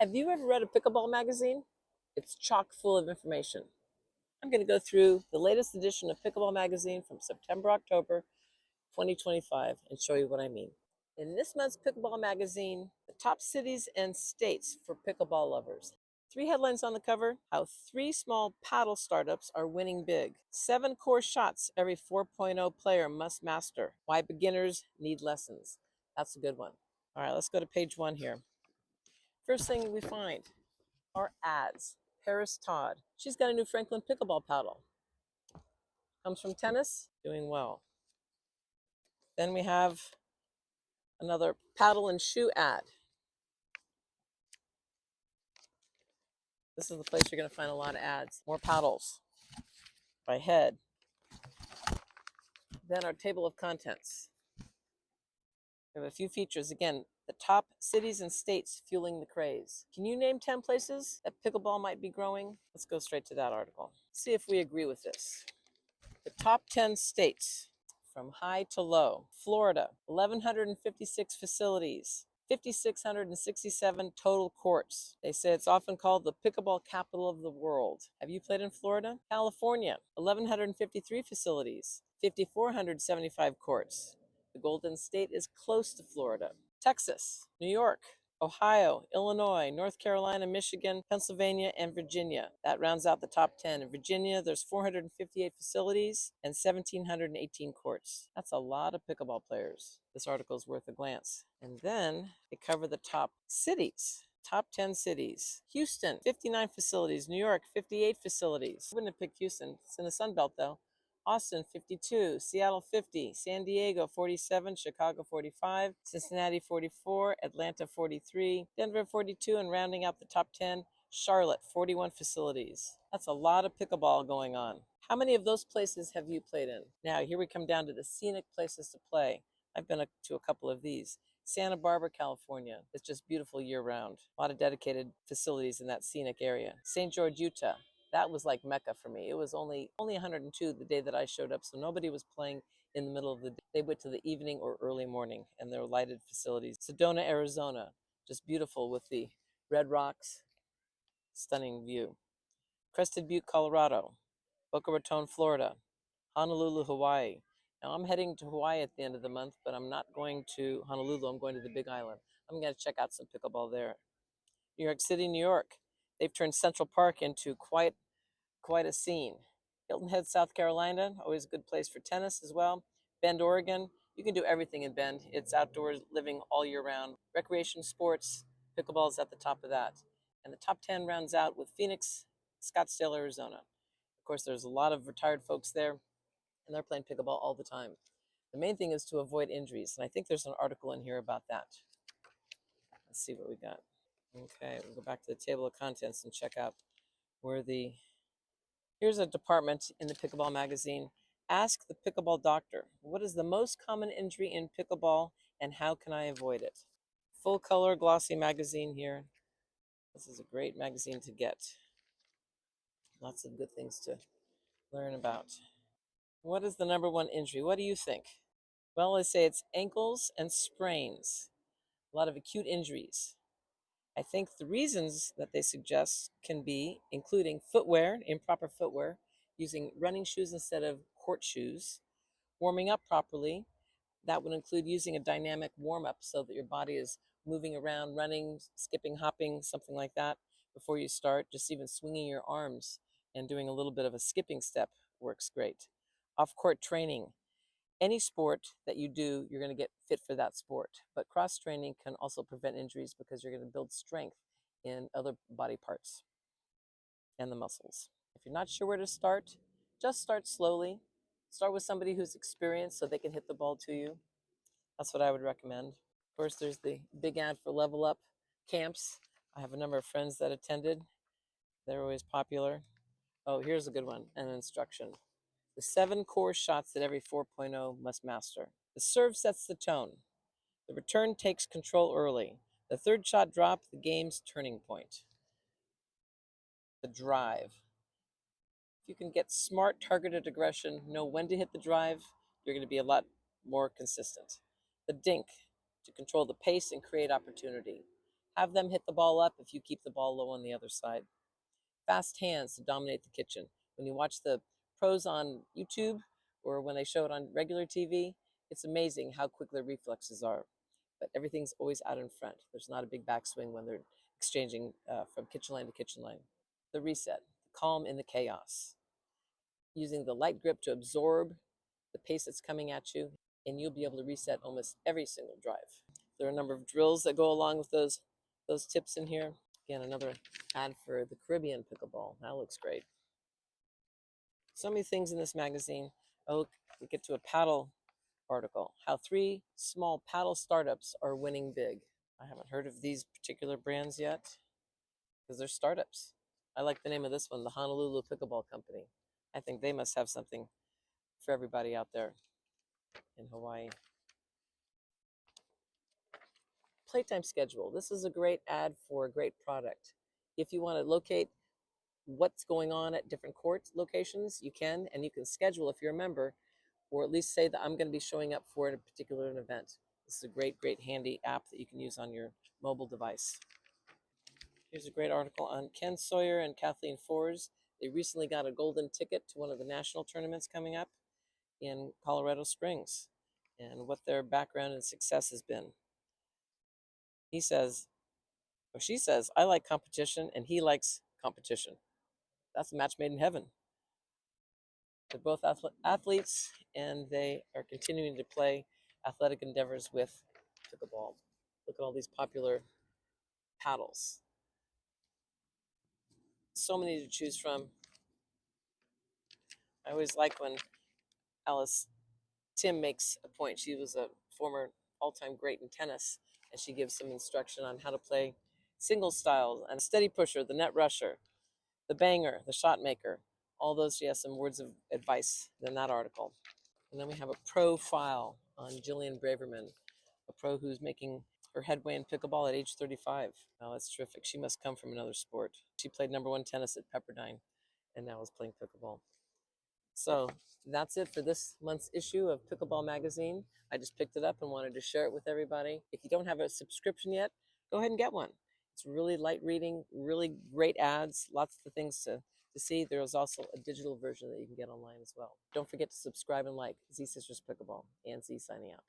Have you ever read a Pickleball magazine? It's chock full of information. I'm going to go through the latest edition of Pickleball Magazine from September, October 2025 and show you what I mean. In this month's Pickleball Magazine, the top cities and states for pickleball lovers. 3 headlines on the cover: how 3 small paddle startups are winning big. 7 core shots every 4.0 player must master. Why beginners need lessons. That's a good one. All right, let's go to page 1 here. First thing we find are ads. Paris Todd. She's got a new Franklin pickleball paddle. Comes from tennis, doing well. Then we have another paddle and shoe ad. This is the place you're going to find a lot of ads. More paddles by head. Then our table of contents. We have a few features. Again, the top cities and states fueling the craze. Can you name 10 places that pickleball might be growing? Let's go straight to that article. See if we agree with this. The top 10 states, from high to low. Florida, 1,156 facilities, 5,667 total courts. They say it's often called the pickleball capital of the world. Have you played in Florida? California, 1,153 facilities, 5,475 courts. The Golden State is close to Florida. Texas, New York, Ohio, Illinois, North Carolina, Michigan, Pennsylvania, and Virginia. That rounds out the top 10. In Virginia, there's 458 facilities and 1,718 courts. That's a lot of pickleball players. This article is worth a glance. And then they cover the top cities. Top 10 cities. Houston, 59 facilities. New York, 58 facilities. I wouldn't have picked Houston. It's in the Sun Belt, though. Austin, 52, Seattle, 50, San Diego, 47, Chicago, 45, Cincinnati, 44, Atlanta, 43, Denver, 42, and rounding out the top 10, Charlotte, 41 facilities. That's a lot of pickleball going on. How many of those places have you played in? Now, here we come down to the scenic places to play. I've been to a couple of these. Santa Barbara, California. It's just beautiful year-round. A lot of dedicated facilities in that scenic area. St. George, Utah. That was like Mecca for me. It was only 102 the day that I showed up, so nobody was playing in the middle of the day. They went to the evening or early morning, and there were lighted facilities. Sedona, Arizona, just beautiful with the red rocks, stunning view. Crested Butte, Colorado. Boca Raton, Florida. Honolulu, Hawaii. Now I'm heading to Hawaii at the end of the month, but I'm not going to Honolulu. I'm going to the Big Island. I'm going to check out some pickleball there. New York City, New York. They've turned Central Park into quite a scene. Hilton Head, South Carolina, always a good place for tennis as well. Bend, Oregon, you can do everything in Bend. It's outdoor living all year round. Recreation sports, pickleball is at the top of that. And the top 10 rounds out with Phoenix, Scottsdale, Arizona. Of course, there's a lot of retired folks there, and they're playing pickleball all the time. The main thing is to avoid injuries, and I think there's an article in here about that. Let's see what we got. Okay, we'll go back to the table of contents and check out where the... Here's a department in the Pickleball Magazine. Ask the Pickleball Doctor. What is the most common injury in pickleball and how can I avoid it? Full color glossy magazine here. This is a great magazine to get. Lots of good things to learn about. What is the #1 injury? What do you think? Well, I say it's ankles and sprains. A lot of acute injuries. I think the reasons that they suggest can be including footwear, improper footwear, using running shoes instead of court shoes, warming up properly. That would include using a dynamic warm-up so that your body is moving around, running, skipping, hopping, something like that before you start. Just even swinging your arms and doing a little bit of a skipping step works great. Off-court training. Any sport that you do, you're going to get fit for that sport. But cross-training can also prevent injuries because you're going to build strength in other body parts and the muscles. If you're not sure where to start, just start slowly. Start with somebody who's experienced so they can hit the ball to you. That's what I would recommend. Of course, there's the big ad for Level Up camps. I have a number of friends that attended. They're always popular. Oh, here's a good one, an instruction. The 7 core shots that every 4.0 must master. The serve sets the tone. The return takes control early. The third shot drop, the game's turning point. The drive. If you can get smart targeted aggression, know when to hit the drive, you're going to be a lot more consistent. The dink, to control the pace and create opportunity. Have them hit the ball up if you keep the ball low on the other side. Fast hands to dominate the kitchen. When you watch the pros on YouTube or when they show it on regular TV, it's amazing how quick their reflexes are. But everything's always out in front. There's not a big backswing when they're exchanging from kitchen line to kitchen line. The reset, the calm in the chaos. Using the light grip to absorb the pace that's coming at you, and you'll be able to reset almost every single drive. There are a number of drills that go along with those tips in here. Again, another ad for the Caribbean pickleball. That looks great. So many things in this magazine. Oh, we get to a paddle article. How 3 small paddle startups are winning big. I haven't heard of these particular brands yet because they're startups. I like the name of this one, the Honolulu Pickleball Company. I think they must have something for everybody out there in Hawaii. PlayTime schedule. This is a great ad for a great product. If you want to locate what's going on at different court locations, you can, and you can schedule if you're a member, or at least say that I'm going to be showing up for a particular event. This is a great, great handy app that you can use on your mobile device. Here's a great article on Ken Sawyer and Kathleen Fors. They recently got a golden ticket to one of the national tournaments coming up in Colorado Springs and what their background and success has been. He says, or she says, I like competition and he likes competition. That's a match made in heaven. They're both athletes and they are continuing to play athletic endeavors with pickleball. Look at all these popular paddles. So many to choose from. I always like when Alyce Tim makes a point. She was a former all-time great in tennis, and she gives some instruction on how to play single styles and steady pusher, the net rusher, the banger, the shot maker. All those, she has some words of advice in that article. And then we have a profile on Jillian Braverman, a pro who's making her headway in pickleball at age 35. Oh, that's terrific. She must come from another sport. She played #1 tennis at Pepperdine and now is playing pickleball. So that's it for this month's issue of Pickleball Magazine. I just picked it up and wanted to share it with everybody. If you don't have a subscription yet, go ahead and get one. It's really light reading, really great ads, lots of things to see. There's also a digital version that you can get online as well. Don't forget to subscribe and like Z Sisters Pickleball. And Z signing out.